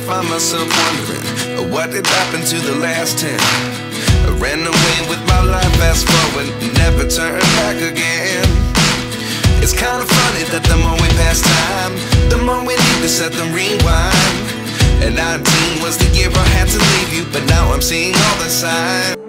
Find myself wondering what did happen to the last 10. I ran away with my life, fast forward, never turn back again. It's kind of funny that the more we pass time, the more we need to set the rewind. And 19 was the year I had to leave you, but now I'm seeing all the signs.